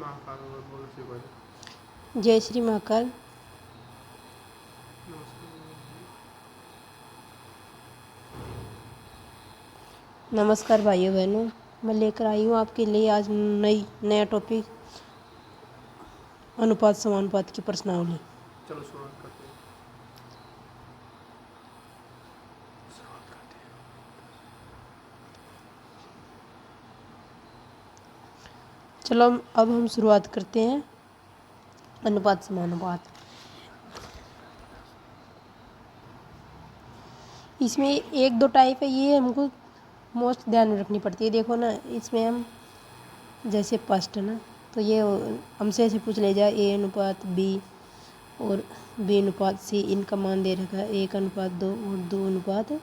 महाकाल बोलो श्री भाई। जय श्री महाकाल। नमस्कार भाइयों बहनों, मैं लेकर आई हूँ आपके लिए आज नया टॉपिक अनुपात समानुपात की प्रश्नावली। चलो शुरुआत करते हैं। चलो अब हम शुरुआत करते हैं अनुपात समानुपात। इसमें एक दो टाइप है, ये हमको मोस्ट ध्यान में रखनी पड़ती है। देखो ना, इसमें हम जैसे फर्स्ट ना, तो ये हमसे ऐसे पूछ ले जाए ए अनुपात बी और बी अनुपात सी, इनका मान दे रखा है 1:2 और 2:3।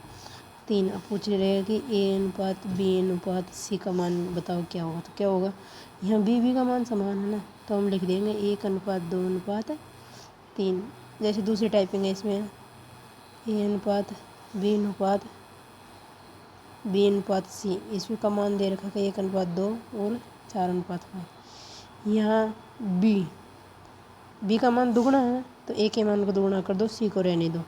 अब पूछ रहेगा कि ए अनुपात बी अनुपात सी का मान बताओ क्या होगा। तो क्या होगा, यहाँ बी का मान समान है ना, तो हम लिख देंगे 1:2:3। जैसे दूसरी टाइपिंग है, इसमें ए अनुपात बी अनुपात सी, इसमें का मान दे रखा है 1:2 और 4:5। यहाँ बी का मान दुगुना है, तो ए के मान को दुगुना कर दो, सी को रहने दो।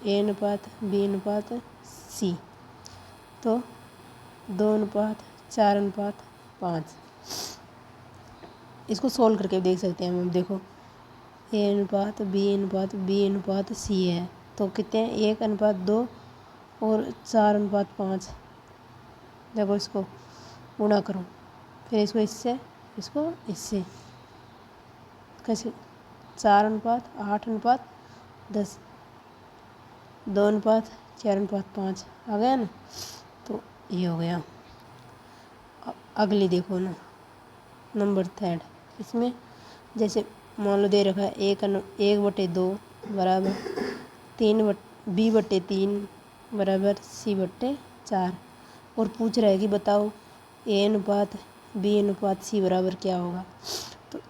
ए अनुपात बी अनुपात सी, तो 2:4:5। इसको सोल्व करके देख सकते हैं हम। देखो ए अनुपात बी अनुपात सी है, तो कितने हैं 1:2 और 4:5। देखो इसको गुणा करो, फिर इसको इससे कैसे 4:8:10, 2:4:5 आ गया ना। तो ये हो गया। अगली देखो ना, नंबर थर्ड। इसमें जैसे मान लो दे रखा है 1/2 बराबर 3 बराबर C/4, और पूछ रहा है कि बताओ ए अनुपात बी अनुपात सी बराबर क्या होगा। तो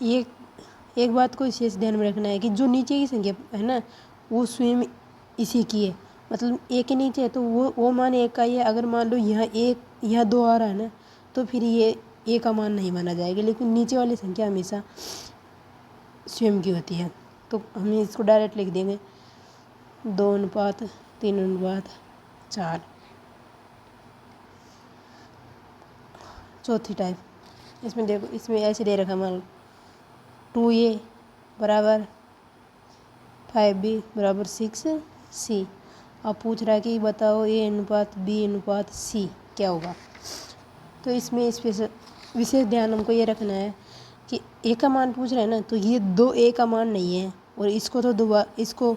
ये एक बात को विशेष ध्यान में रखना है कि जो नीचे की संख्या है ना, वो स्वयं इसी की है। मतलब ए के नीचे है तो वो मान एक का ही है। अगर मान लो यहाँ यहाँ 2 आ रहा है ना, तो फिर ये ए का मान नहीं माना जाएगा। लेकिन नीचे वाली संख्या हमेशा स्वयं की होती है, तो हम इसको डायरेक्ट लिख देंगे 2:3:4। चौथी टाइप, इसमें देखो, इसमें ऐसे दे रखा मान 2a बराबर 5b बराबर 6c। अब पूछ रहा है कि बताओ ए अनुपात बी अनुपात सी क्या होगा। तो इसमें विशेष ध्यान हमको ये रखना है कि ए का मान पूछ रहा है ना, तो ये 2a का मान नहीं है, और इसको तो इसको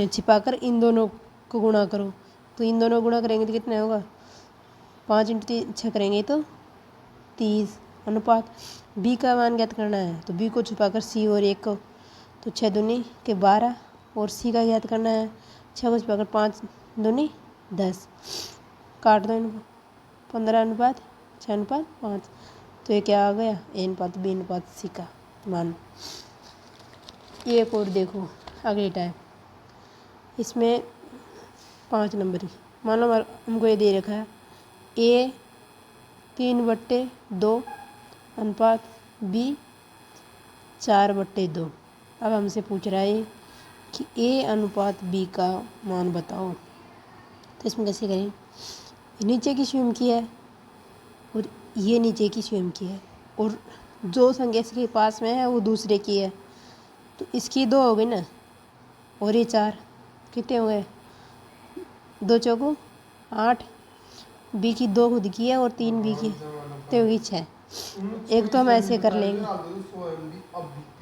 छिपाकर इन दोनों को गुणा करो। तो इन दोनों को गुणा करेंगे तो कितना होगा, 5 × 6 करेंगे तो 30। अनुपात बी का मान ज्ञात करना है, तो बी को छुपाकर सी और 1 को, तो 6 दूनी के 12, और सी का ज्ञात करना है 6 को छुपाकर 5 दूनी 10, काट दो 15:6:5। तो ये क्या आ गया, ए अनुपात बी अनुपात सी का मान। एक और देखो अगली टाइप, इसमें 5 नंबर की। मान लो हमको ये दे रखा है ए 3/2 अनुपात बी 4/2। अब हमसे पूछ रहा है कि ए अनुपात बी का मान बताओ। तो इसमें कैसे करें, नीचे की स्वयं की है और ये नीचे की स्वयं की है, और जो संख्या इसके पास में है वो दूसरे की है। तो इसकी 2 हो गई ना, और ये 4, कितने हो गए, 2 चौको 8। बी की 2 खुद की है और 3 बी की, तो होगी 6। एक तो हम ऐसे कर लेंगे,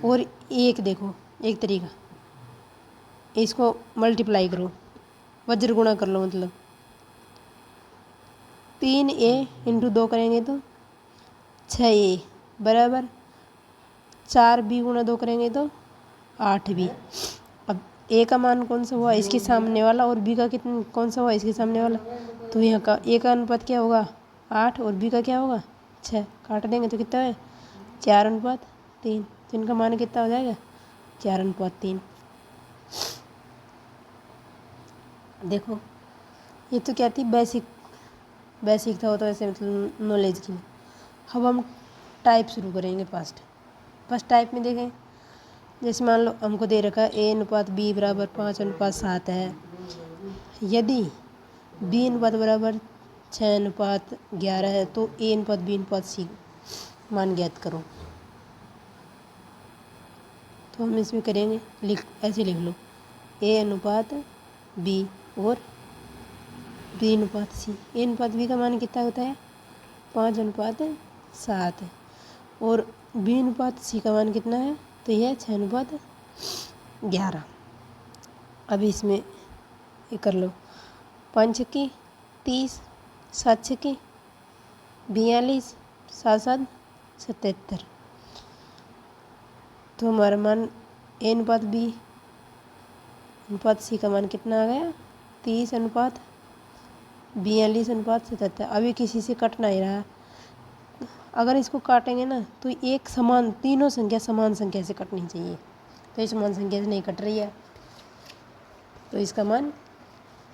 और एक देखो एक तरीका, इसको मल्टीप्लाई करो, वज्र गुणा कर लो। मतलब 3a × 2 करेंगे तो 6a बराबर 4b × 2 करेंगे तो 8b। अब ए का मान कौन सा हुआ, इसके सामने वाला, और बी का कितना कौन सा हुआ, इसके सामने वाला। तो यहाँ का ए का अनुपात क्या होगा 8, और बी का क्या होगा 6। काट देंगे तो कितना है 4:3। तो इनका मान कितना हो जाएगा 4:3। देखो ये तो क्या थी, बेसिक था, वो तो ऐसे मतलब नॉलेज की। अब हम टाइप शुरू करेंगे। फर्स्ट टाइप में देखें, जैसे मान लो हमको दे रखा है ए अनुपात बी बराबर 5:7 है। यदि बी अनुपात बराबर 6:11 है तो ए अनुपात बी अनुपात सी मान ज्ञात करो। तो हम इसमें करेंगे, ऐसे लिख लो, ए अनुपात बी और बी अनुपात सी। ए अनुपात बी का मान कितना होता है 5:7 और बी अनुपात सी का मान कितना है, तो यह 6:11। अभी इसमें ये कर लो, 5 की 30, 7 की 42, 7 77। तो हमारा मान ए अनुपात बी अनुपात सी का मान कितना आ गया 30:42:77। अभी किसी से कट नहीं रहा। अगर इसको काटेंगे ना तो एक समान, तीनों संख्या समान संख्या से कटनी चाहिए, तो ये समान संख्या से नहीं कट रही है, तो इसका मान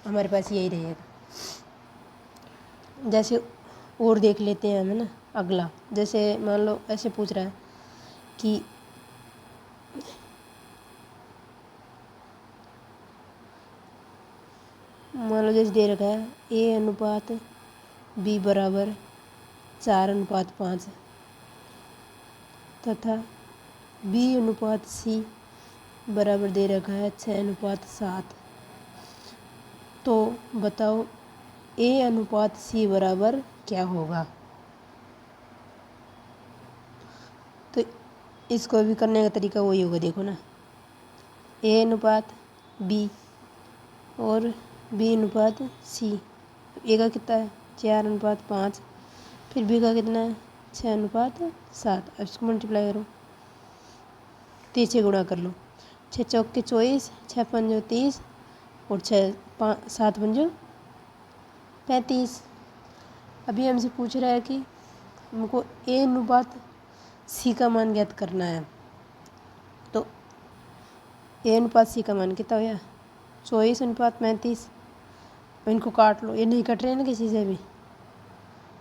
हमारे पास यही रहेगा। जैसे और देख लेते हैं हम, है ना। अगला जैसे मान लो ऐसे पूछ रहा है कि मान लो जैसे दे रखा है ए अनुपात बी बराबर 4:5 तथा बी अनुपात सी बराबर दे रखा है 6:7। तो बताओ ए अनुपात सी बराबर क्या होगा। तो इसको भी करने का तरीका वही होगा, देखो ना, ए अनुपात बी और बी अनुपात सी। ए का कितना है 4:5, फिर बी का कितना है 6:7। अब इसको मल्टीप्लाई करो, 30 से गुणा कर लो, 6 चौके 24, 6 पंजो 30 और 7 पंजो 35। अभी हमसे पूछ रहा है कि हमको ए अनुपात सी का मान ज्ञात करना है। तो ए अनुपात सी का मान कितना होया 24:35। इनको काट लो, ये नहीं कट रहे हैं ना, किसी से भी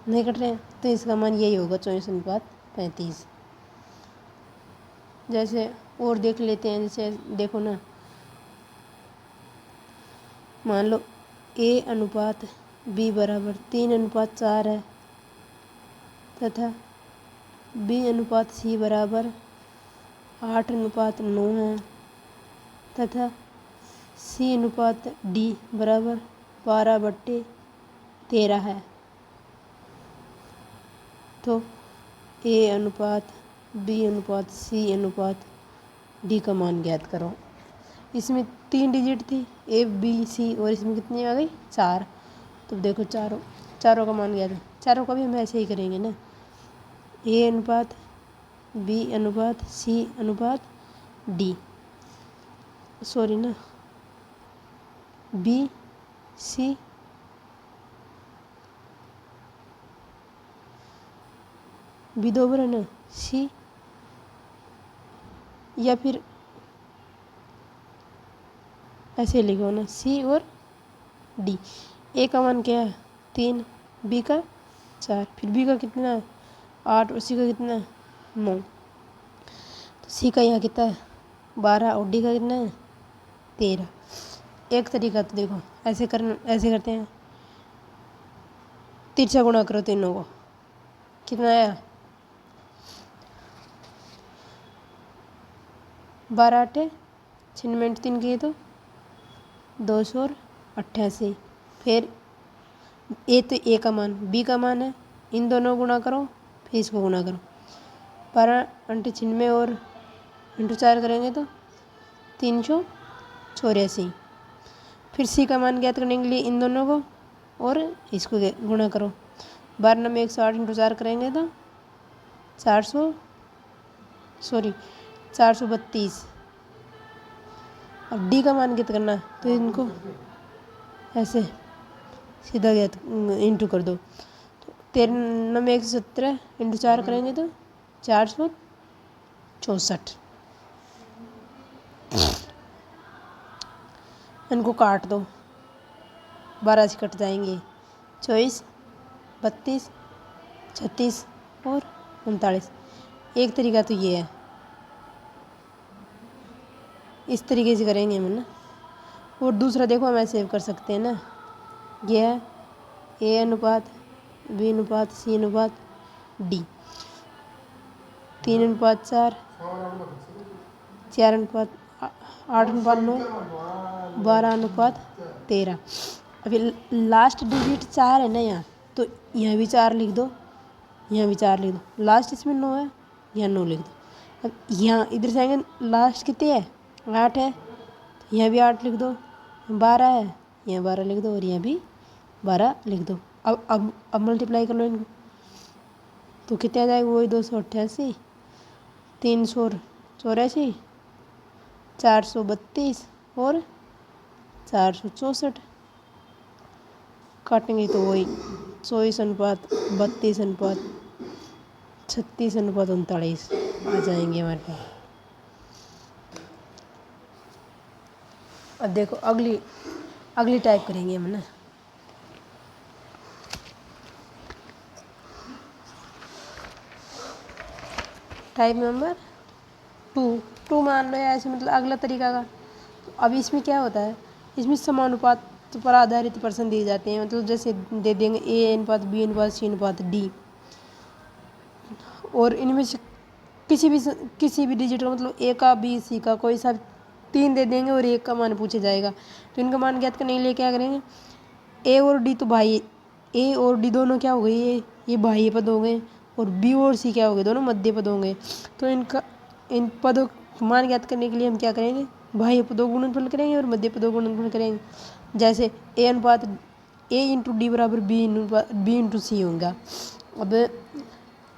नहीं कट रहे हैं, तो इसका मान यही होगा 24:35। जैसे और देख लेते हैं, जैसे देखो ना, मान लो ए अनुपात बी बराबर 3:4 है तथा बी अनुपात सी बराबर 8:9 है तथा सी अनुपात डी बराबर 12/13 है। तो ए अनुपात बी अनुपात सी अनुपात डी का मान ज्ञात करो। इसमें 3 डिजिट थी ए बी सी और इसमें कितनी आ गई 4। तो देखो चारों का मान ज्ञात है। चारों का भी हम ऐसे ही करेंगे ना, ए अनुपात बी अनुपात सी अनुपात डी, सॉरी ना, बी सी बी दो बार है ना, सी, या फिर ऐसे लिखो ना, सी और डी। ए का मान क्या है 3, बी का 4, फिर बी का कितना है 8 और सी का कितना है 9। तो सी का यहाँ कितना है 12 और डी का कितना है 13। एक तरीका तो देखो ऐसे करते हैं, तिरछा गुणा करो तीनों को, कितना आया 12 8 96 3 किए तो 288। फिर ए तो ए का मान, बी का मान है, इन दोनों गुणा करो, फिर इसको गुणा करो, 12 × 96 और × 4 करेंगे तो 384। फिर सी का मान ज्ञात करने के लिए इन दोनों को और इसको गुणा करो, 12 में 108 × 4 करेंगे तो 432। अब डी का मान ज्ञात करना, तो इनको ऐसे सीधा ज्ञात इंटू कर दो, तो 13 में 117 × 4 करेंगे तो 464। इनको काट दो, 12 से कट जाएंगे, 24 32 36 और 39। एक तरीका तो ये है, इस तरीके से करेंगे हम ना। और दूसरा देखो हम ऐसे कर सकते हैं ना, ये है ए अनुपात बी अनुपात सी अनुपात डी, 3:4, 4:8, 8:9, 12:13। अभी लास्ट डिजिट 4 है ना यहाँ, तो यहाँ भी 4 लिख दो, यहाँ भी 4 लिख दो। लास्ट इसमें 9 है, यहाँ 9 लिख दो। अब यहाँ इधर से आएंगे, लास्ट कितने है 8 है, यहाँ भी 8 लिख दो। 12 है, यहाँ 12 लिख दो, और यहाँ भी 12 लिख दो। अब मल्टीप्लाई कर लो इनको, तो कितने आ जाएगा, वही 288, 384, 432 और 464। काटेंगे तो वही 24:32:36:39 आ जाएंगे हमारे पास। अब देखो अगली टाइप करेंगे हम ना। टाइप नंबर 2 मान लो या ऐसे, मतलब अगला तरीका का। तो अब इसमें क्या होता है, इसमें समानुपात पर आधारित प्रश्न दिए जाते हैं। मतलब जैसे दे देंगे ए अनुपात बी अनुपात सी अनुपात डी, और इनमें से किसी भी डिजिट का, मतलब ए का बी सी का कोई सा 3 दे देंगे और एक का मान पूछा जाएगा। तो इनका मान ज्ञात करने के लिए क्या करेंगे, ए और डी तो भाई, ए और डी दोनों क्या हो गए, ये बाह्य पद हो गए, और बी और सी क्या हो गए, दोनों मध्य पद होंगे। तो इन पदों का मान ज्ञात करने के लिए हम क्या करेंगे, बाह्य पदों गुणनफल करेंगे और मध्य पदों गुणनफल करेंगे। जैसे ए अनुपात ए इंटू डी बराबर बी इंटू सी होगा। अब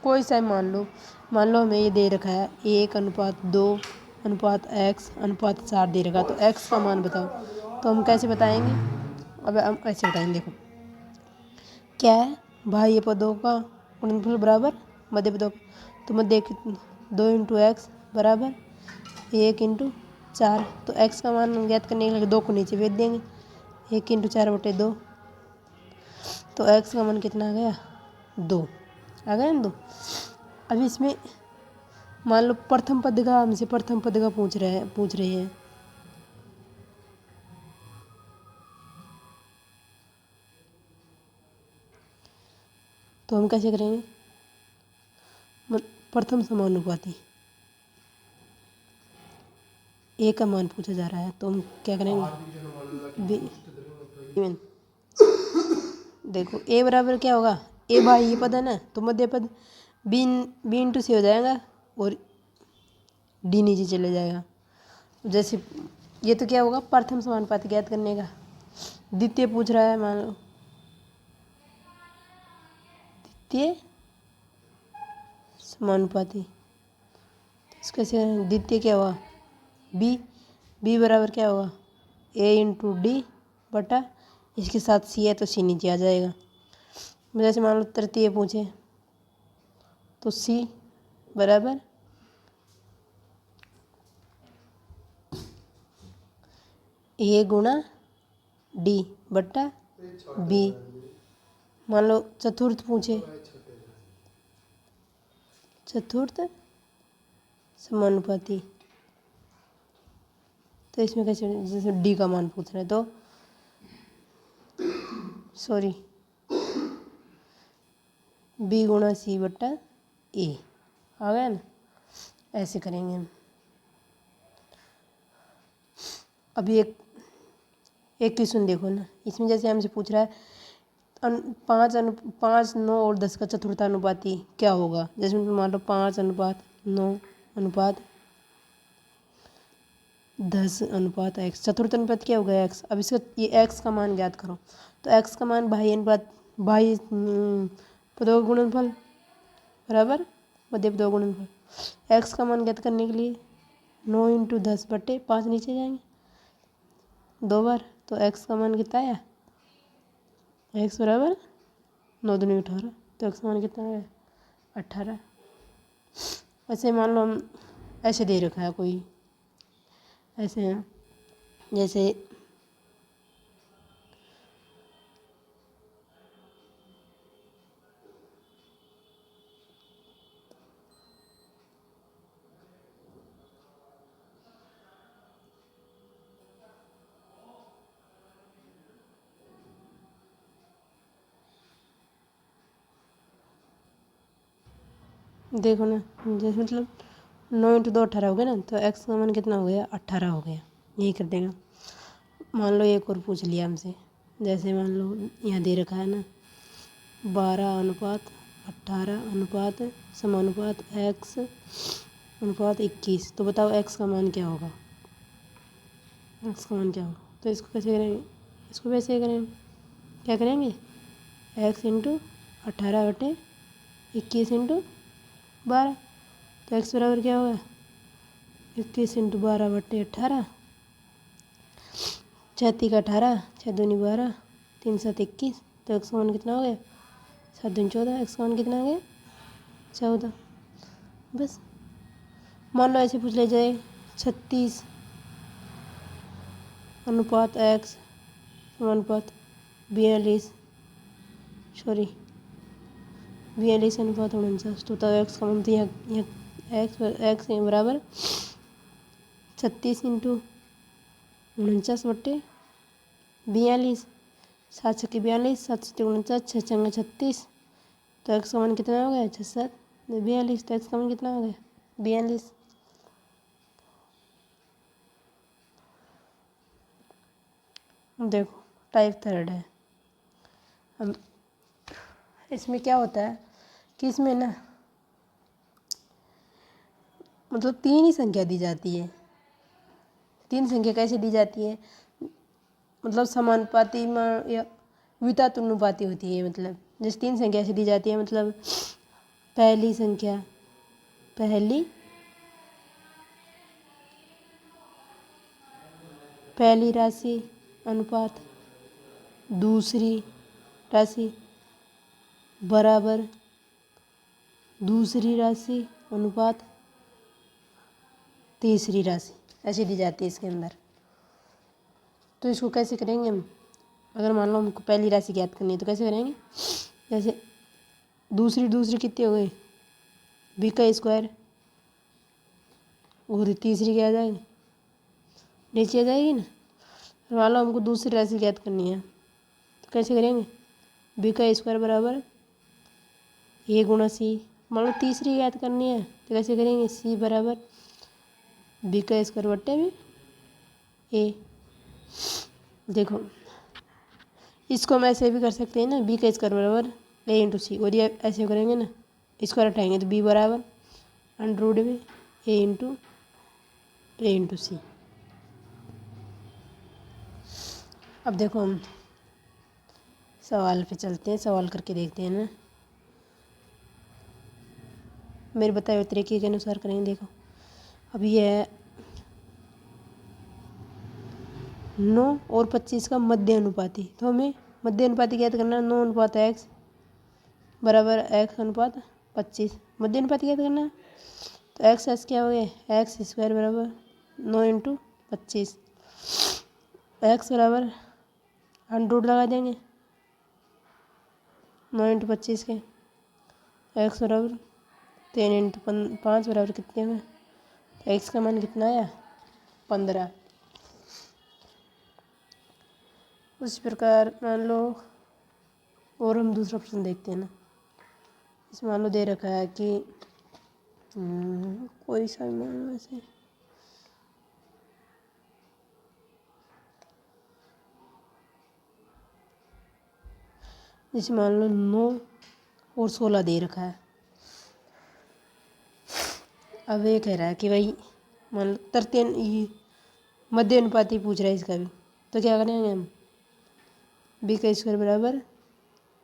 कोई सा मान लो हमें ये दे रखा है 1:2:x:4 दे रखा, तो x का मान बताओ। तो हम कैसे बताएंगे, अब हम ऐसे बताएंगे, देखो क्या है, बाह्य पदों का गुणनफल बराबर मध्य पदों का। तो मध्य 2 इंटू एक्स बराबर 1:4। तो x का मान ज्ञात करने के लिए 2 को नीचे भेज देंगे, 1:4/2। तो x का मान कितना आ गया, 2 आ गया ना 2। अब इसमें मान लो प्रथम पद का, हमसे प्रथम पद का पूछ रहे हैं। तो हम कैसे करेंगे, प्रथम समानुपाती ए का मान पूछा जा रहा है, तो हम क्या करेंगे, देखो ए बराबर क्या होगा, ए बाह्य पद है ना, तो मध्य पद बी इंटू सी हो जाएगा और डी नीचे चले जाएगा। जैसे ये तो क्या होगा, प्रथम समानुपाती ज्ञात करने का। द्वितीय पूछ रहा है, मान लो द्वितीय समानुपाती, इसका से द्वितीय क्या हुआ, बी बराबर क्या होगा, ए इंटू डी बटा, इसके साथ सी है तो सी नीचे आ जाएगा। जैसे मान लो तृतीय पूछे, तो सी बराबर ए गुणा डी बटा बी। मान लो चतुर्थ पूछे, चतुर्थ समानुपाती, तो इसमें कैसे, जैसे डी का मान पूछ रहे हैं, तो सॉरी बी गुणा सी बटा ए आ गया ना, ऐसे करेंगे हम। अभी एक क्वेश्चन देखो ना, इसमें जैसे हमसे पूछ रहा है 5, 9 और 10 का चतुर्थानुपाती क्या होगा। जैसे मान लो 5:9:10:x, चतुर्थ अनुपात क्या होगा, x। अब इसका ये x का मान ज्ञात करो, तो x का मान बाह्य पदों का गुणनफल बराबर मध्य पदों का गुणनफल। x का मान ज्ञात करने के लिए 9:10/5 नीचे जाएंगे 2 बार, तो x का मान कितना आया, x बराबर 9×2=18। तो x का मान कितना है, 18। ऐसे मान लो हम ऐसे दे रखा है कोई, ऐसे हैं जैसे देखो ना, जैसे मतलब 9 × 2 18 हो गया ना, तो x का मान कितना हो गया, 18 हो गया। यही कर देगा। मान लो एक और पूछ लिया हमसे, जैसे मान लो यहाँ दे रखा है ना 12:18 समानुपात x अनुपात 21, तो बताओ x का मान क्या होगा, x का मान क्या होगा। तो इसको कैसे करेंगे, इसको वैसे करेंगे, क्या करेंगे, x × 18/21 × 12, तो x बराबर क्या होगा, 21 × 12/18, 6 × 18, 6 दूनी 12, 3 7 21, तो x का मान कितना हो गया, 7 दूनी 14, x का मान कितना हो गया, 14। बस मान लो ऐसे पूछ ले जाए 36 अनुपात x समानुपात 42 अनुपात 49, तो तब x का मान तो यहाँ x बराबर 36 × 49/42, 7 छक्के 42, 7 7 49, 6 छंगा 36, तो x का मान कितना हो गया, 6 7 42, तो x का मान कितना हो गया, 42। देखो टाइप थर्ड है। अब इसमें क्या होता है कि इसमें ना मतलब 3 ही संख्या दी जाती है। 3 संख्या कैसे दी जाती है, मतलब समानुपाती या व्युत्क्रमानुपाती होती है। मतलब जैसे 3 संख्या ऐसे दी जाती है, मतलब पहली राशि अनुपात दूसरी राशि बराबर दूसरी राशि अनुपात तीसरी राशि, ऐसी दी जाती है इसके अंदर। तो इसको कैसे करेंगे हम, अगर मान लो हमको पहली राशि ज्ञात करनी है तो कैसे करेंगे, जैसे दूसरी कितनी हो गई, b का स्क्वायर, और तीसरी क्या आ जाएगी, नीचे आ जाएगी ना। मान लो हमको दूसरी राशि ज्ञात करनी है तो कैसे करेंगे, b का स्क्वायर बराबर a × c। मान लो तीसरी ज्ञात करनी है तो कैसे करेंगे, c बराबर b का स्क्वायर बट्टे में a। देखो इसको हम ऐसे भी कर सकते हैं ना, b का स्क्वायर बराबर a × c, और ये ऐसे करेंगे ना, स्क्वायर हटाएंगे तो b बराबर √ में a × c। अब देखो हम सवाल पे चलते हैं, सवाल करके देखते हैं ना, मेरे बताए हुए तरीके के अनुसार करेंगे। देखो अब ये है 9 और 25 का मध्य अनुपाती, तो हमें मध्य अनुपाती ज्ञात करना है। 9 अनुपात x बराबर x अनुपात 25, मध्य अनुपाती ज्ञात करना है। तो x क्या हो गया, x स्क्वायर बराबर 9 × 25, x बराबर √ लगा देंगे 9 × 25 के, x बराबर 3 × 5 बराबर कितने में, x का मान कितना आया, 15। उसी प्रकार मान लो, और हम दूसरा प्रश्न देखते हैं ना, इसमें मान लो दे रखा है कि कोई सा मान लो ऐसे, जैसे मान लो 9 और 16 दे रखा है। अब ये कह रहा है कि भाई मान लो तृतीय मध्य अनुपाती पूछ रहा है इसका भी, तो क्या करेंगे हम, b का स्क्वायर बराबर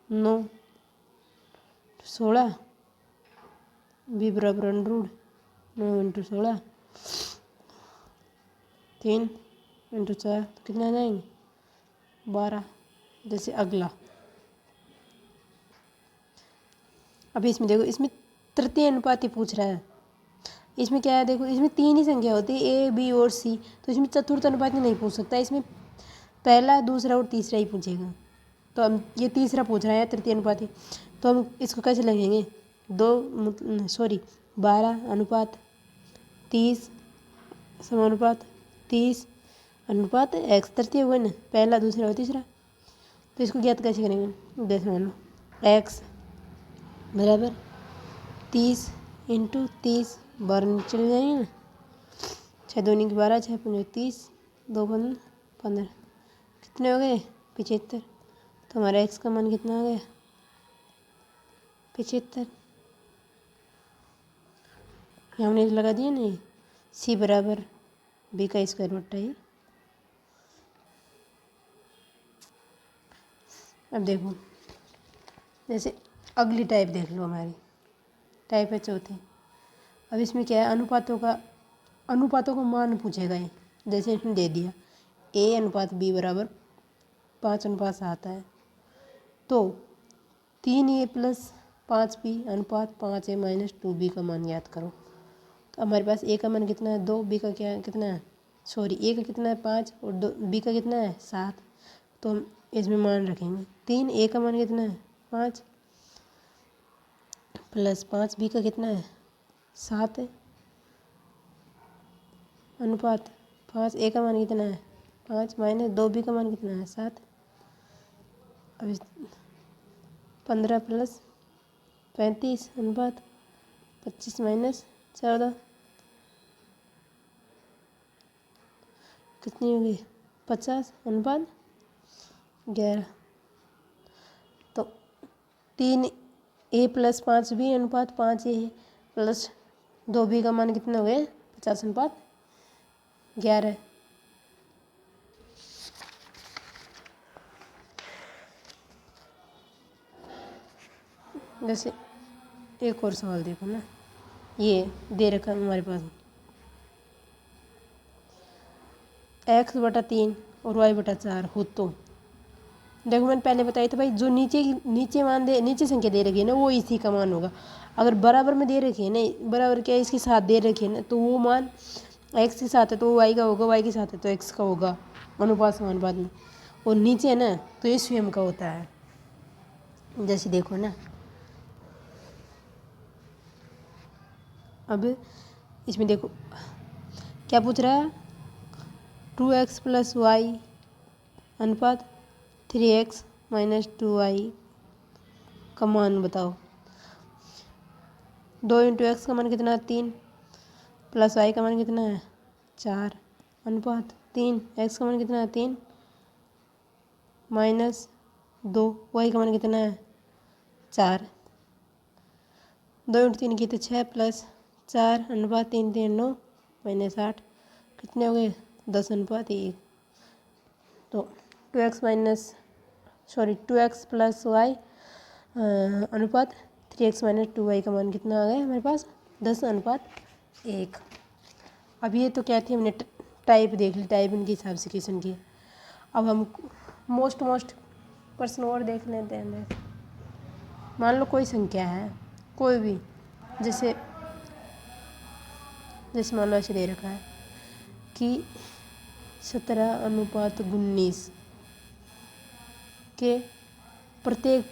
9 16, b बराबर √ 9 × 16, 3 × 4, तो कितना आ जाएंगे, 12। जैसे अगला, अभी इसमें देखो, इसमें तृतीय अनुपाती पूछ रहा है। इसमें क्या है, देखो इसमें 3 ही संख्या होती है, a b और c, तो इसमें चतुर्थ अनुपाती नहीं पूछ सकता, इसमें पहला दूसरा और तीसरा ही पूछेगा। तो हम ये तीसरा पूछ रहे हैं तृतीय अनुपाती, तो हम इसको कैसे लगेंगे, 12 अनुपात 30 समानुपात 30 अनुपात x, तृतीय हुआ ना, पहला दूसरा और तीसरा। तो इसको ज्ञात कैसे करेंगे, जैसे मान लो x बराबर 30 इंटू 30 बारह नीचे चले जाएंगे ना, 6 दूनी की 12, 6 पंजे 30, 2 15, कितने हो गए 75। तो हमारा एक्स का मान कितना आ गया 75। हमने लगा दिया नहीं, सी बराबर बी का स्क्वायर बट्टा ही। अब देखो जैसे अगली टाइप देख लो, हमारी टाइप है चौथी। अब इसमें क्या है, अनुपातों का मान पूछेगा ये। जैसे इसमें दे दिया ए अनुपात बी बराबर 5:7 है, तो 3a प्लस 5b अनुपात 5a माइनस 2b का मान याद करो। तो हमारे पास ए का मान कितना है 2, बी का क्या कितना है, सॉरी ए का कितना है 5 और 2 बी का कितना है 7। तो हम इसमें मान रखेंगे 3, ए का मान कितना है 5 प्लस 5, बी का कितना है 7 है, अनुपात 5, ए का मान कितना है 5 माइनस 2, बी का मान कितना है 7। अब 15 प्लस 35 अनुपात 25 माइनस 14, कितनी होगी 50 अनुपात 11। तो 3a प्लस 5b अनुपात 5a प्लस 2b का मान कितना हो गया 50 अनुपात 11। जैसे एक और सवाल देखो ना, ये दे रखा है हमारे पास x/3 और y/4 हो। तो देखो मैंने पहले बताया था भाई, जो नीचे मान दे, नीचे संख्या दे रखी है ना, वो इसी का मान होगा। अगर बराबर में दे रखी है ना, बराबर क्या इसके साथ दे रखी है ना, तो वो मान x के साथ है तो वो y का होगा, y के साथ है तो x का होगा, अनुपात समानुपात में। और नीचे है ना तो ये स्वयं का होता है। जैसे देखो ना, अब इसमें देखो क्या पूछ रहा है, 2x प्लस वाई अनुपात 3x माइनस 2y का मान बताओ। 2 इंटू एक्स का मान कितना है 3 प्लस वाई का मान कितना है 4 अनुपात 3, एक्स का मान कितना है 3 माइनस 2, वाई का मान कितना है 4। 2 इंटू 3 की तो 6 प्लस 4 अनुपात 3 3 9 माइनस 8, कितने हो गए 10 अनुपात 1। तो 2x प्लस वाई अनुपात 3x माइनस 2y का मान कितना आ गया हमारे पास 10 अनुपात 1। अब ये तो क्या थी, हमने टाइप देख ली, टाइप इनके हिसाब से क्वेश्चन की। अब हम मोस्ट प्रश्न और देख लेते हैं। मान लो कोई संख्या है, कोई भी, जैसे मान लो ऐसे दे रखा है कि 17:19 के प्रत्येक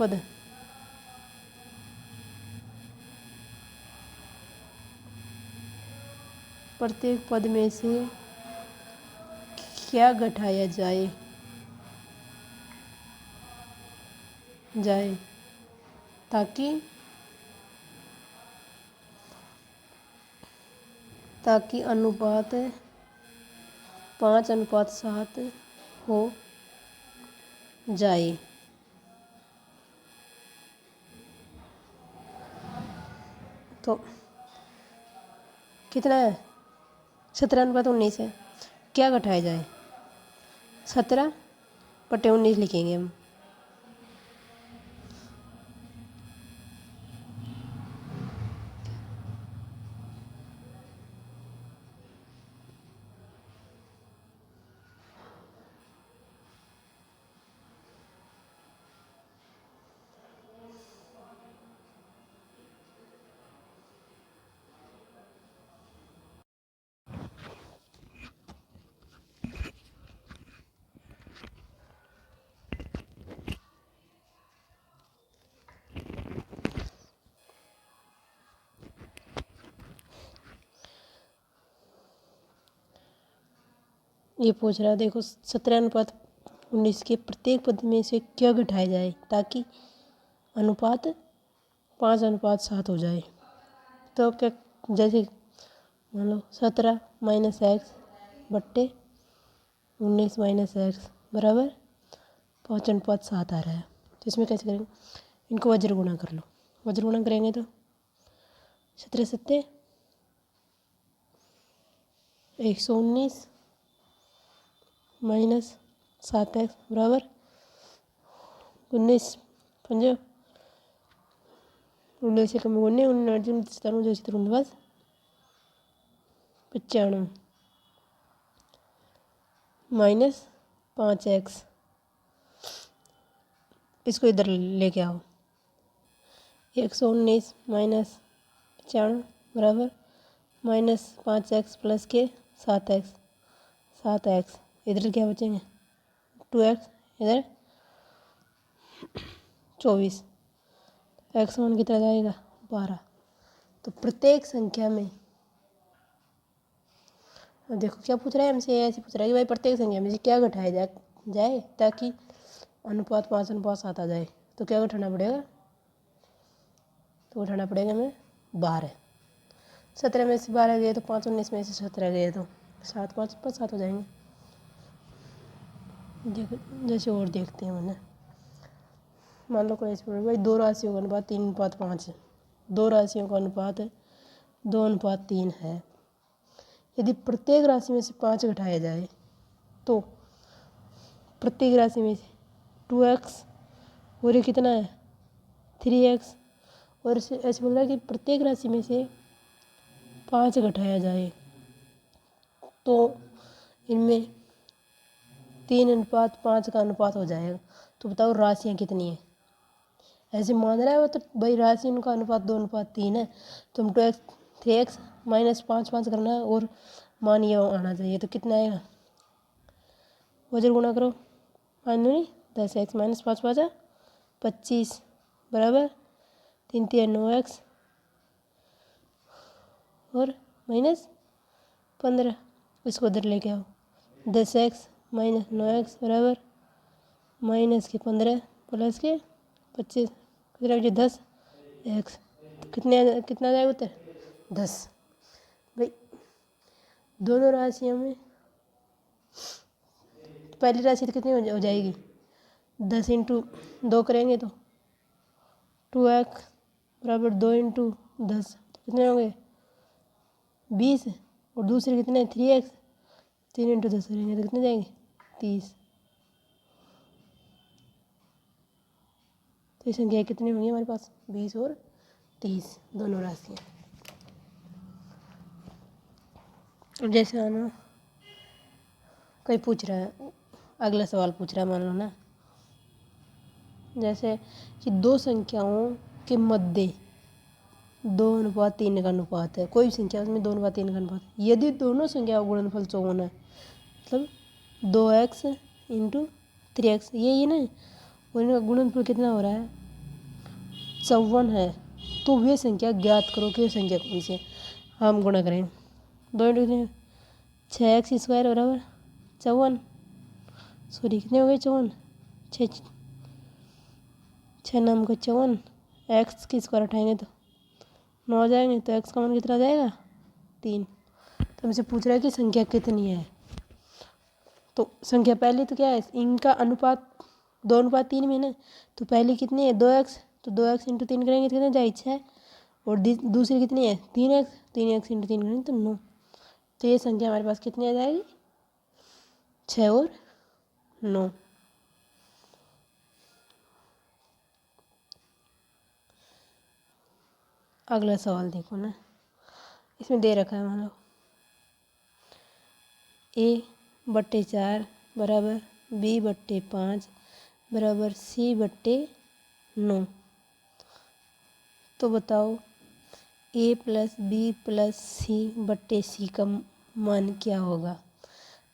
पद में से क्या घटाया जाए ताकि अनुपात 5:7 हो जाए। तो कितना है 17:19 है, क्या घटाया जाए 17/19 लिखेंगे हम। ये पूछ रहा है, देखो 17:19 के प्रत्येक पद में से क्या घटाया जाए ताकि अनुपात 5:7 हो जाए। तो क्या, जैसे मान लो 17 माइनस एक्स बट्टे 19 माइनस एक्स बराबर 5.57 आ रहा है। तो इसमें कैसे करेंगे, इनको वज्र गुणा कर लो। वज्र गुणा करेंगे तो 17 सत्ते 119 माइनस 7 एक्स बराबर 19 पंजो 19 से कम 19 97 95 माइनस 5 एक्स, इसको इधर लेके आओ। 119 माइनस 95 बराबर माइनस 5 एक्स प्लस के 7 एक्स, 7 एक्स इधर क्या बचेंगे 2 एक्स, इधर 24, एक्स वन कितना जाएगा 12। तो प्रत्येक संख्या में, अब देखो क्या पूछ रहा है हमसे, ऐसे पूछ रहा है कि भाई प्रत्येक संख्या में से क्या घटाया जाए ताकि अनुपात 5:7 आ जाए। तो क्या घटाना पड़ेगा, तो घटाना पड़ेगा हमें 12। 17 में से 12 गए तो 5, 19 में से 17 गए तो 7, 5 पर 7 हो जाएंगे। जैसे और देखते हैं मैंने, मान लो कोई ऐसे बोले भाई 2 राशियों का अनुपात 3:5 है। 2 राशियों का अनुपात 2:3 है। यदि प्रत्येक राशि में से 5 घटाया जाए तो प्रत्येक राशि में से 2x और ये कितना है 3x, और ऐसे बोल रहा है कि प्रत्येक राशि में से 5 घटाया जाए तो इनमें 3:5 का अनुपात हो जाएगा। तो बताओ राशियाँ कितनी हैं। ऐसे मान रहा है वो तो भाई राशि उनका अनुपात 2:3 है, तो हम 2x 3x माइनस 5 करना है और मान ये आना चाहिए। तो कितना आएगा, वजन गुणा करो, 5 नहीं 10x माइनस 5 25 बराबर 3 3 9x और माइनस 15, इसको उधर लेके आओ। 10x माइनस 9x बराबर माइनस के 15 प्लस के 25, कितना बचे 10 एक्स, कितना जाएगा उत्तर 10। भाई दोनों राशियों में पहली राशि तो कितनी हो जाएगी 10 इंटू 2 करेंगे तो 2x बराबर 2 इंटू 10 कितने होंगे 20, और दूसरे कितने 3x 3 इंटू 10 करेंगे तो कितने जाएंगे 30। तो ये संख्या कितनी होंगी हमारे पास 20 और 30 दोनों राशियाँ। अब जैसे आना कोई पूछ रहा है, अगला सवाल पूछ रहा है मान लो ना, जैसे कि दो संख्याओं के मध्य 2:3 का अनुपात है। कोई भी संख्या उसमें 2:3 का अनुपात, यदि दोनों संख्याओं का गुणनफल 54 है, मतलब 2x इंटू 3x ये ना, और इनका गुणनफल कितना हो रहा है 54 है, तो वे संख्या ज्ञात करो कि संख्या कौन सी है। हम गुणा करें 2 इंटू 6x स्क्वायर बराबर 54, सॉरी कितने हो गए 54, 6 नाम का 54, एक्स की स्क्वायर उठाएंगे तो 9 आ जाएंगे, तो एक्स का मान कितना आ जाएगा 3। तो हमसे पूछ रहा है कि संख्या कितनी है। तो संख्या पहली तो क्या है, इनका अनुपात 2:3 में ना, तो पहली कितनी है 2x, तो 2x इंटू 3 करेंगे तो कितना जाए 6, और दूसरी कितनी है 3x, 3x इंटू 3 करेंगे तो 9। तो ये संख्या हमारे पास कितनी आ जाएगी 6 और 9। अगला सवाल देखो ना, इसमें दे रखा है मान लो a/4 बराबर b/5 बराबर c/9। तो बताओ a plus B plus c/c का मान क्या होगा।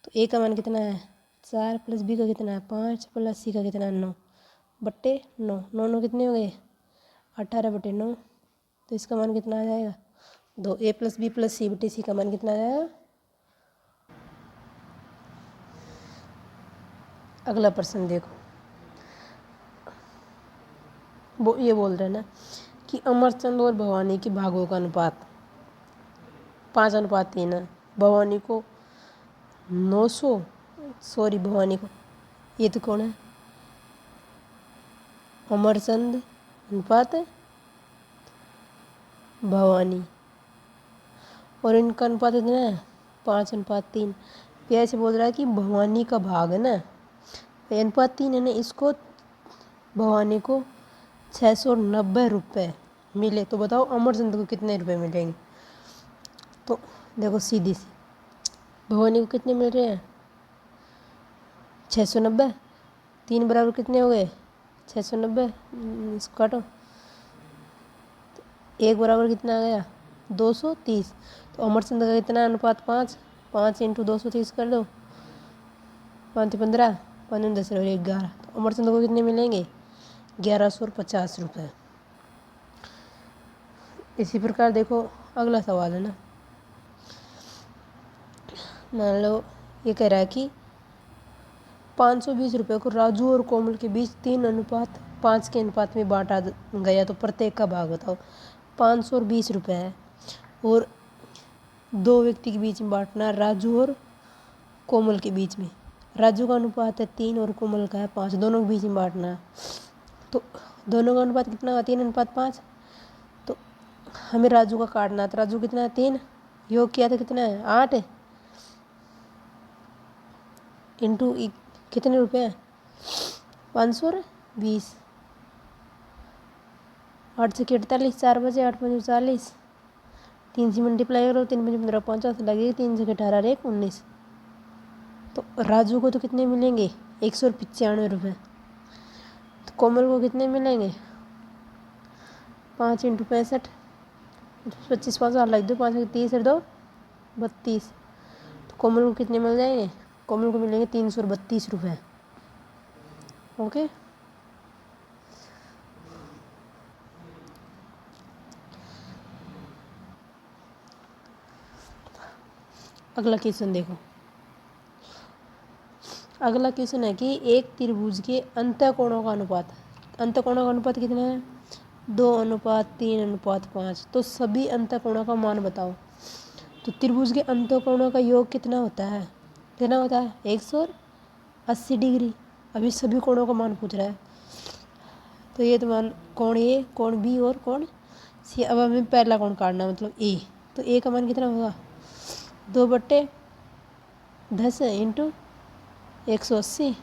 तो a का मान कितना है 4 प्लस b का कितना है 5 प्लस c का कितना है 9/9, 9 कितने हो गए 18/9। तो इसका मान कितना आ जाएगा 2। a plus B plus c/c का मान कितना आ जाएगा। अगला प्रश्न देखो, वो ये बोल रहे हैं ना कि अमरचंद और भवानी के भागों का अनुपात 5:3 है। भवानी को 900, सॉरी भवानी को, ये तो कौन है, अमरचंद अनुपात भवानी, और इनका अनुपात इतना है 5:3। ऐसे बोल रहा है कि भवानी का भाग है ना, अनुपात 3 है ना, इसको भवानी को 690 रुपये मिले, तो बताओ अमरचंद को कितने रुपए मिलेंगे। तो देखो सीधी सी, भवानी को कितने मिल रहे हैं 690, 3 बराबर कितने हो गए 690, इसको काटो, तो 1 बराबर कितना आ गया 230। तो अमरचंद का कितना अनुपात 5, 5 × 230 कर दो, 5 × 15, 5 × 10 और 11। तो अमरचंद को कितने मिलेंगे 1150 रुपये। इसी प्रकार देखो अगला सवाल है ना, मान लो ये कह रहा है कि 520 रुपये को राजू और कोमल के बीच 3:5 के अनुपात में बांटा गया, तो प्रत्येक का भाग बताओ। 520 रुपये है और 2 व्यक्ति के बीच में बांटना है, राजू और कोमल के बीच में। राजू का अनुपात है 3 और कोमल का है 5, दोनों के बीच में बांटना है। तो दोनों का अनुपात कितना है 3:5। तो हमें राजू का काटना है, तो राजू कितना है 3, योग किया तो कितना है 8 इंटू कितने रुपए हैं 520, 8 से 48, 4 बजे 8 5 40, 3 से मल्टीप्लाई करो, 3 5 15 50 लगेगी, 3 से 18 और 1 19। तो राजू को तो कितने मिलेंगे 195 रुपये, तो कोमल को कितने मिलेंगे 5 × 65, 25 5 लग दो, 5 30 और 2 32। तो कोमल को कितने मिल जाएंगे, कोमल को मिलेंगे 332 रुपये। ओके, अगला क्वेश्चन देखो। अगला क्वेश्चन है कि एक त्रिभुज के अंतःकोणों का अनुपात, अंतःकोणों का अनुपात कितना है 2:3:5। तो सभी अंतःकोणों का मान बताओ। तो त्रिभुज के अंतःकोणों का योग कितना होता है 180 डिग्री। अभी सभी कोणों का मान पूछ रहा है, तो ये तो मान कोण ए, कोण बी और कोण सी। अब हमें पहला कोण काटना मतलब ए, तो ए का मान कितना होगा 2/10 इंटू 180।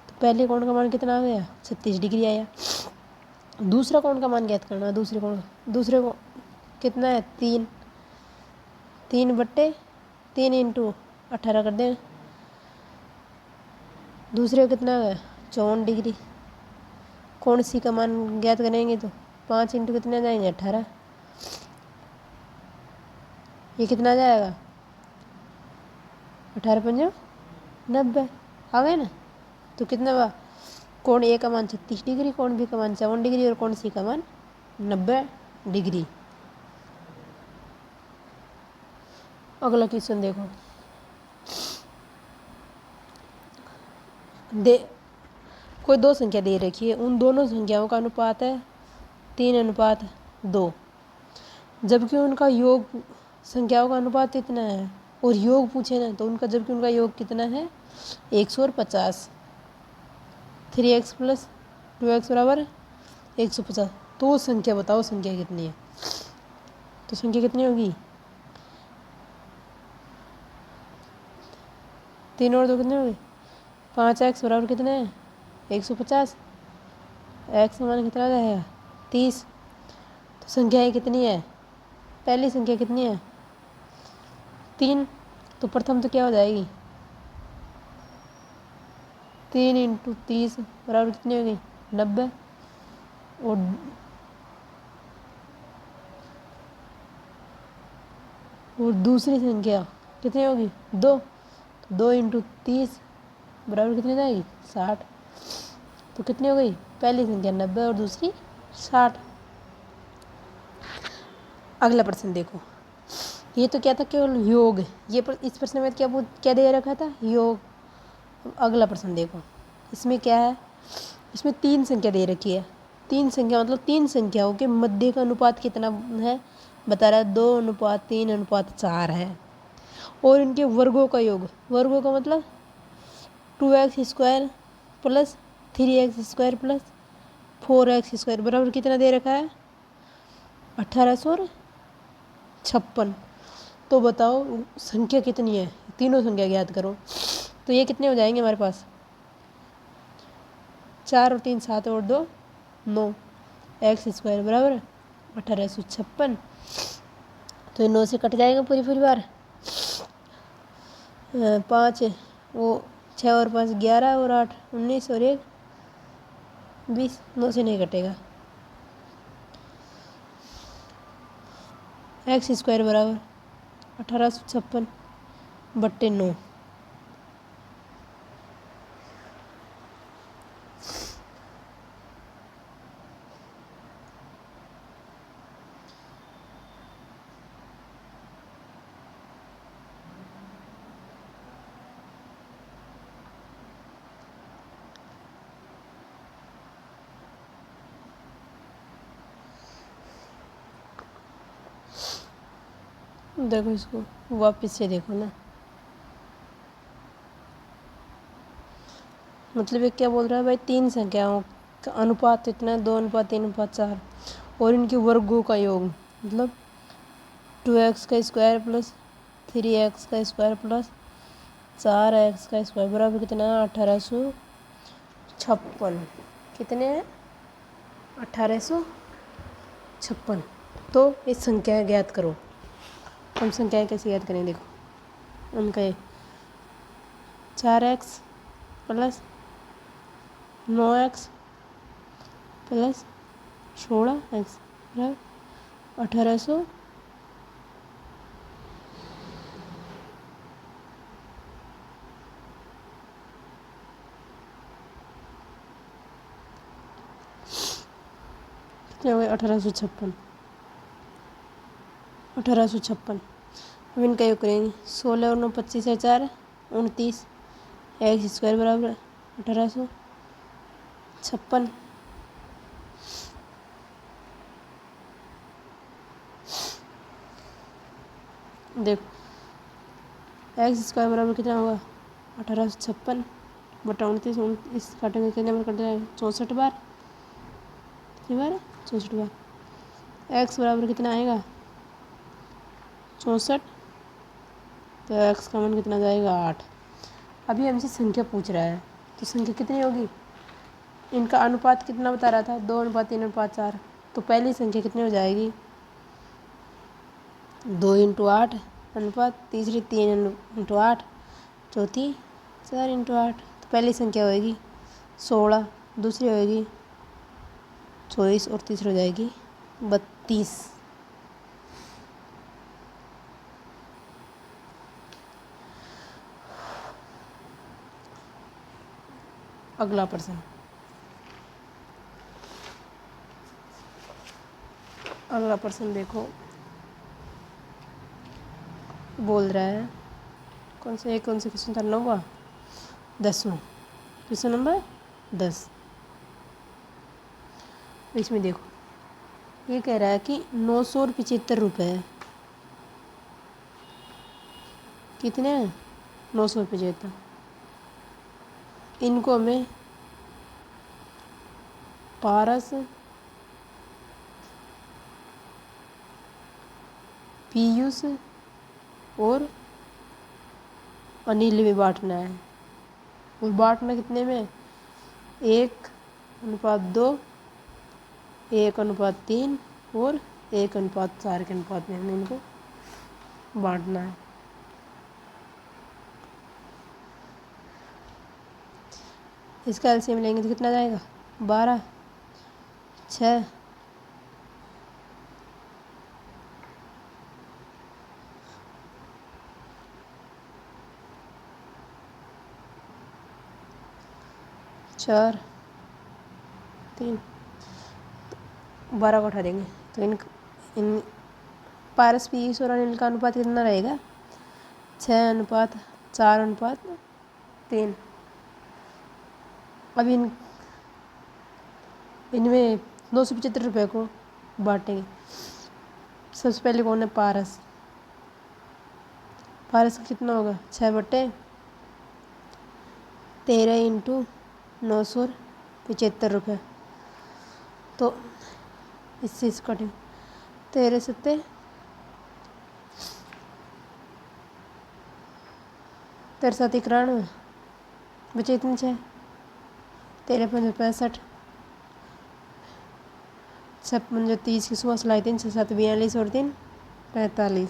तो पहले कोण का मान कितना आ गया 36 डिग्री आया। दूसरा कोण का मान ज्ञात करना है, दूसरे को कितना है 3/3 इंटू 18 कर दें, दूसरे को कितना है 54 डिग्री। कोण सी का मान ज्ञात करेंगे तो 5 इंटू कितने जाएंगे 18, ये कितना जाएगा 18 5 90 आ गए ना। तो कितना हुआ कोण ए का मान 36 डिग्री, कोण बी का मान 54 डिग्री और कोण सी का मान 90 डिग्री। अगला क्वेश्चन देखो, कोई 2 संख्या दे रखी है, उन दोनों संख्याओं का अनुपात है 3:2, जबकि उनका योग संख्याओं का अनुपात इतना है और योग पूछे ना, तो जबकि उनका योग कितना है 150। 3x + 2x = 150। तो संख्या बताओ संख्या कितनी है। तो संख्या कितनी होगी 3 और 2 कितने होंगे 5x बराबर कितने हैं 150, x का मान कितना रहेगा 30। तो संख्याएँ कितनी है, पहली संख्या कितनी है 3, तो प्रथम तो क्या हो जाएगी 3 × 30 बराबर कितनी होगी 90, और दूसरी संख्या कितनी होगी 2, तो 2 × 30 बराबर कितनी जाएगी 60। तो कितनी हो गई पहली संख्या 90 और दूसरी 60। अगला प्रश्न देखो, ये तो क्या था केवल योग, ये इस प्रश्न में क्या दे रखा था योग। अगला प्रश्न देखो, इसमें क्या है, इसमें 3 संख्या दे रखी है। 3 संख्या मतलब 3 संख्याओं के मध्य का अनुपात कितना है बता रहा है 2:3:4 है। और इनके वर्गों का योग, वर्गों का मतलब 2x² plus 3x² plus 4x² बराबर कितना दे रखा है 1856। तो बताओ संख्या कितनी है, तीनों संख्या ज्ञात करो। तो ये कितने हो जाएंगे हमारे पास 4 और 3 7 और 2 9 x² बराबर 1856। तो ये 9 से कट जाएगा पूरी बार। 5 वो 6 और 5 11 और 8 19 और 1 20, 9 से नहीं कटेगा। x² बराबर 1856/9। देखो इसको वापस से देखो ना, मतलब ये क्या बोल रहा है भाई, तीन संख्याओं का अनुपात इतना है 2:3:4 और इनके वर्गों का योग मतलब 2x² plus 3x² plus 4x² बराबर कितना है 1856। कितने हैं 1856। तो इस संख्या ज्ञात करो। हम संख्याएं कैसे याद करें, देखो उनका ये 4x plus 9x plus 16x बराबर 1800। कितने हो गए 1856। अब इनका योग करेंगे 16 और 9 25 है 4 29 x² बराबर 1856। देखो x² बराबर कितना होगा 1856/29 काटेंगे कितने बार कट जाएगा 64 बार। कितनी बार 64 बार। x बराबर कितना आएगा 64। तो x का मान कितना जाएगा 8। अभी हमसे संख्या पूछ रहा है तो संख्या कितनी होगी, इनका अनुपात कितना बता रहा था 2:3:4। तो पहली संख्या कितनी हो जाएगी 2 × 8 अनुपात, तीसरी 3 × 8, चौथी 4 × 8। तो पहली संख्या होएगी 16, दूसरी होएगी 24 और तीसरी हो जाएगी 32। अगला प्रश्न, अगला प्रश्न देखो बोल रहा है कौन सा क्वेश्चन था 9वां 10वां क्वेश्चन नंबर 10। इसमें देखो ये कह रहा है कि 975 रुपये कितने हैं 975। इनको हमें पारस पीयूष और अनिल में बांटना है। और बांटना कितने में 1:2, 1:3 और 1:4 के अनुपात में हमें इनको बांटना है। इसका एलसीएम लेंगे तो कितना जाएगा 12 6 4 3 12 को उठा देंगे तो इन पारस पीयूष और अनिल का अनुपात कितना रहेगा 6:4:3। अब इनमें 975 रुपये को बांटेंगे सबसे पहले कौन है? पारस। पारस का कितना होगा? 6/13 इंटू 975 रुपये। तो इससे इस कटिंग 13 सत्ते 13 बचे इतने 6, 13×5 = 65, 6×5 की सुबह सिलाई 3, 6 7 42 और 3 45।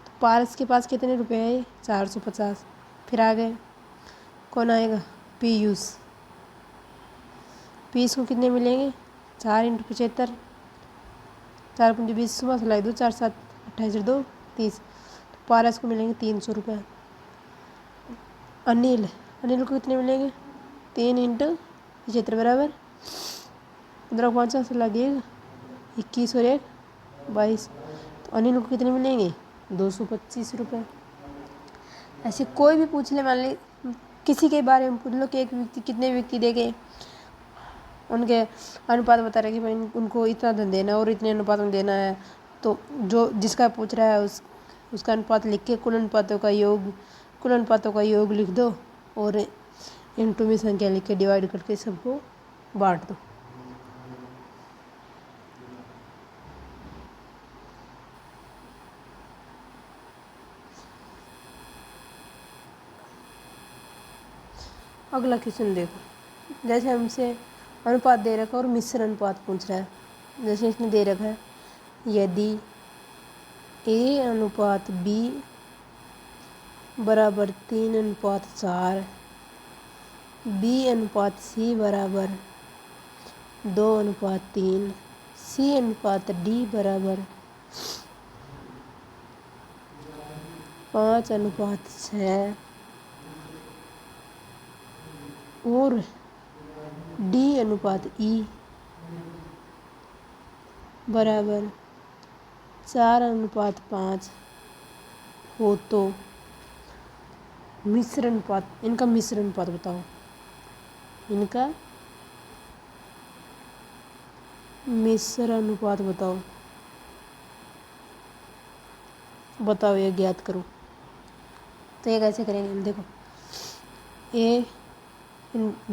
तो पारस के पास कितने रुपए है? 450। फिर आगे कौन आएगा? पीयूष। पीयूष को कितने मिलेंगे? 4×75, 4×20 सुबह सिलाई 2, 4 7 28 और 2 30। तो पारस को मिलेंगे 300 रुपये। अनिल को कितने मिलेंगे? 3×75 बराबर 15 5 लगेगा 21 और 1 22। तो अनिल को कितने मिलेंगे? 225 रुपये। ऐसे कोई भी पूछ ले, मान ली किसी के बारे में पूछ लो कि एक व्यक्ति कितने व्यक्ति देखे, उनके अनुपात बता रहे कि भाई उनको इतना धन देना है और इतने अनुपात में देना है। तो जो जिसका पूछ रहा है उसका अनुपात लिख के कुल अनुपातों का योग लिख दो और इंटू में संख्या लिख के डिवाइड करके सबको बांट दो। अगला क्वेश्चन देखो, जैसे हमसे अनुपात दे रखा है और मिश्र अनुपात पूछ रहा है। जैसे इसने दे रखा है यदि A/B बराबर 3/4, B/C बराबर 2/3, C/D बराबर 5/6 और D/E बराबर 4/5 हो तो इनका मिश्र अनुपात बताओ। इनका मिश्र अनुपात बताओ ये ज्ञात करो। तो ये कैसे करेंगे हम? देखो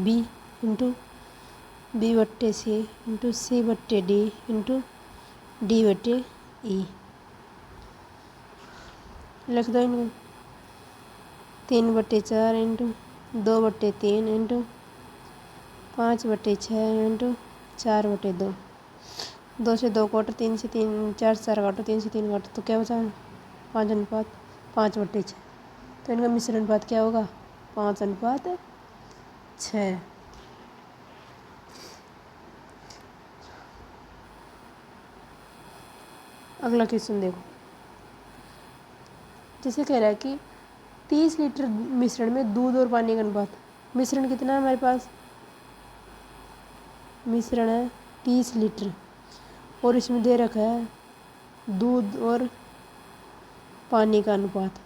B into B/C into C/D into D/E लिख दो इनको। 3/4 इंटू 2/3 इंटू 5/6 इंटू 4/2। 2 से 2 काटो, 3 से 3, 4 से 4 काटो, 3 से 3 काटो, तो क्या बचा? 5/6। तो इनका मिश्र अनुपात क्या होगा? 5/6। अगला क्वेश्चन देखो, जैसे कह रहा है कि 30 लीटर मिश्रण में दूध और पानी का अनुपात। मिश्रण कितना है हमारे पास? मिश्रण है 30 लीटर और इसमें दे रखा है दूध और पानी का अनुपात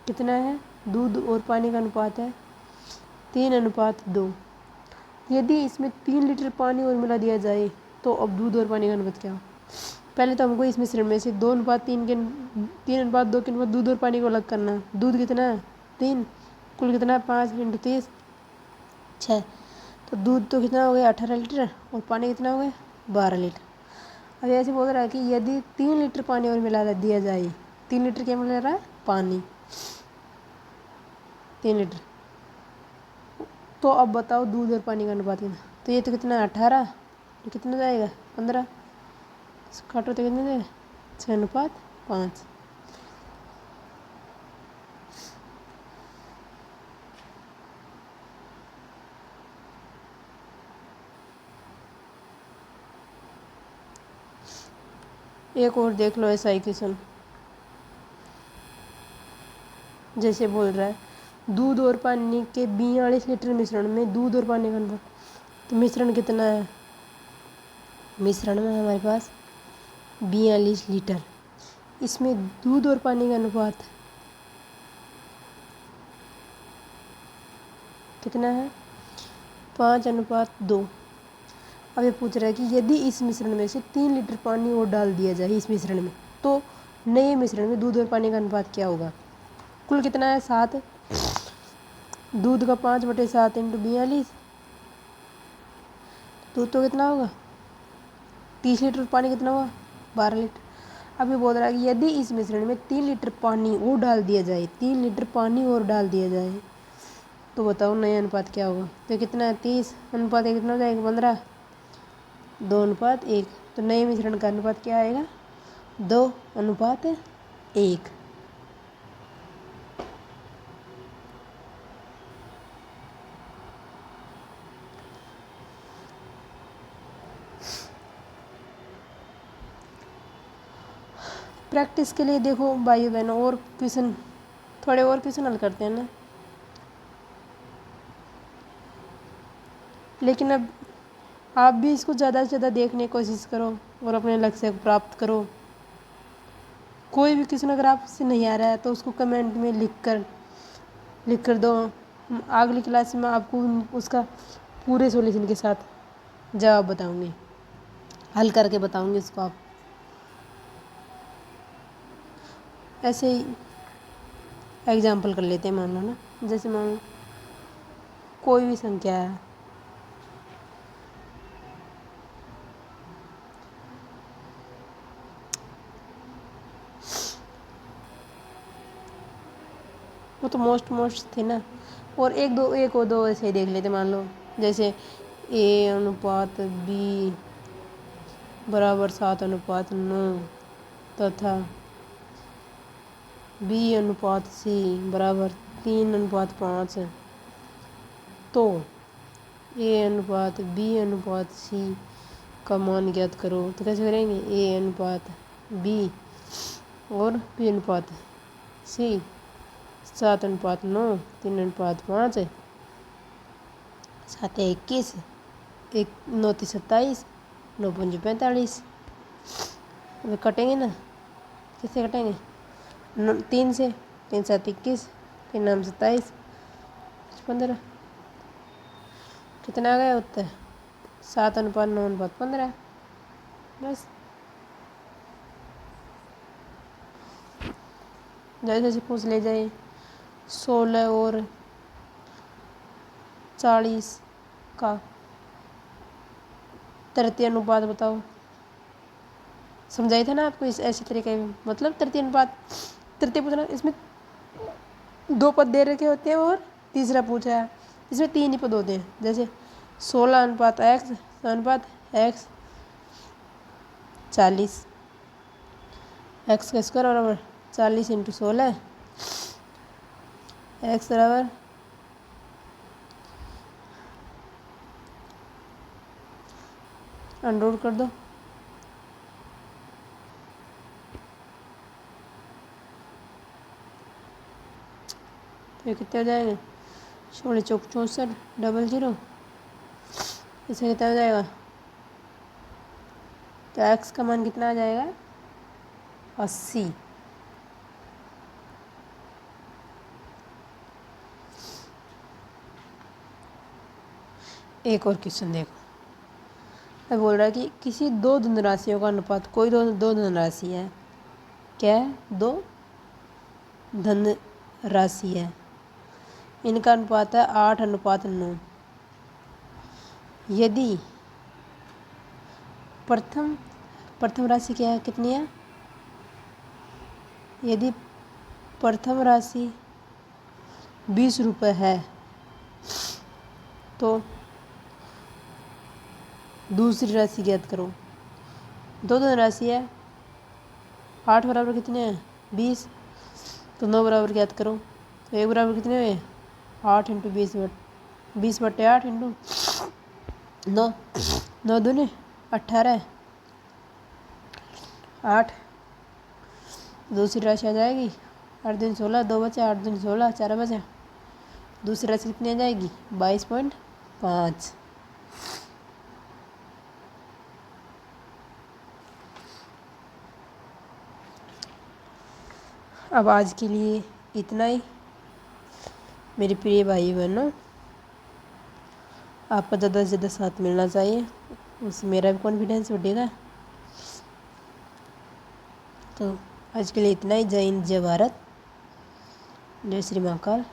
कितना है? दूध और पानी का अनुपात है 3/2। यदि इसमें 3 लीटर पानी और मिला दिया जाए तो अब दूध और पानी का अनुपात क्या हो? पहले तो हमको इस मिश्रण में से 2/3 के 3/2 के अनुपात दूध और पानी को अलग करना है। दूध कितना है? 3, कुल कितना है? 5×30 6। तो दूध तो कितना हो गया? 18 लीटर और पानी कितना हो गया? 12 लीटर। अब ऐसे बोल रहा है कि यदि 3 लीटर पानी और मिला दिया जाए, 3 लीटर क्या मिला रहा है? पानी 3 लीटर। तो अब बताओ दूध और पानी का अनुपात कितना? तो ये तो कितना है? 18, तो कितना जाएगा? 15 काटो तो कितने जाएगा? 6/5। एक और देख लो ऐसा ही क्वेश्चन। जैसे बोल रहा है दूध और पानी के 42 लीटर मिश्रण में दूध और पानी का अनुपात। तो मिश्रण कितना है? मिश्रण में हमारे पास 42 लीटर। इसमें दूध और पानी का अनुपात कितना है? 5/2। अब ये पूछ रहा है कि यदि इस मिश्रण में से 3 लीटर पानी और डाल दिया जाए इस मिश्रण में, तो नए मिश्रण में दूध और पानी का अनुपात क्या होगा? कुल कितना है? 7। दूध का 5/7 इंटू 42, दूध तो कितना होगा? 30 लीटर। पानी कितना हुआ? 12 लीटर। अब ये बोल रहा है कि यदि इस मिश्रण में 3 लीटर पानी और डाल दिया जाए, 3 लीटर पानी और डाल दिया जाए, तो बताओ नया अनुपात क्या होगा? तो कितना है? 30 अनुपात 1 कितना हो जाएगा? 15। 2:1। तो नए मिश्रण का अनुपात क्या आएगा? 2:1। प्रैक्टिस के लिए देखो भाई बहनों, और क्वेश्चन, थोड़े और क्वेश्चन हल करते हैं ना। लेकिन अब आप भी इसको ज़्यादा से ज़्यादा देखने की कोशिश करो और अपने लक्ष्य को प्राप्त करो। कोई भी क्वेश्चन अगर आपसे नहीं आ रहा है तो उसको कमेंट में लिख कर दो। अगली क्लास में आपको उसका पूरे सॉल्यूशन के साथ जवाब बताऊंगी, हल करके बताऊंगी उसको। आप ऐसे ही एग्जाम्पल कर लेते हैं। मान लो ना, जैसे मान लो कोई भी संख्या है, वो तो मोस्ट थे ना। और एक और दो ऐसे ही देख लेते। मान लो जैसे A/B बराबर 7:9 तथा B/C बराबर 3:5। तो A/B/C का मान ज्ञात करो। तो कैसे करेंगे? A/B और B/C 7:9, 3:5, 7 21, 9 27, 9 5 45। अब कटेंगे ना, कैसे कटेंगे? 3 से, 3 7 21, 3 9 27, 15। कितना आ गया उत्तर? 7:9:15। बस। जैसे जैसे पूछ ले जाए 16 और 40 का तृतीय अनुपात बताओ। समझाई था ना आपको इस ऐसे तरीके में, मतलब तृतीय अनुपात। तृतीय पूछना, इसमें 2 पद दे रखे होते हैं और तीसरा पूछा है, इसमें 3 ही पद होते हैं। जैसे 16:x 40, x का स्क्वायर बराबर 40 × 16, x बराबर अंडर कर दो। तो ये कितने हो जाएंगे? 16 चौक 64, 00। इसे कितना हो जाएगा? तो x का मान कितना आ जाएगा? 80। एक और क्वेश्चन देखो। मैं बोल रहा है कि किसी 2 धनराशियों का अनुपात, कोई दो धनराशि है। क्या है? 2 धनराशि है, इनका अनुपात है 8:9। यदि प्रथम राशि क्या है? कितनी है? यदि प्रथम राशि 20 रुपये है तो दूसरी राशि ज्ञात करो। 2 धनराशि है, 8 बराबर कितने हैं? 20। तो 9 बराबर ज्ञात करो। तो 1 बराबर कितने हुए? 8 × 20/8 × 9, 9 दूनी 18, 8। दूसरी राशि आ जाएगी 8 दूनी 16, 2 बचे, 8 दूनी 16, 4 बचे। दूसरी राशि कितनी आ जाएगी? 22.5। अब आज के लिए इतना ही। मेरे प्रिय भाई बहनों, आपका ज़्यादा से ज़्यादा साथ मिलना चाहिए, उससे मेरा भी कॉन्फिडेंस बढ़ेगा। तो तो आज के लिए इतना ही। जय हिंद, जय भारत, जय श्री महाकाल।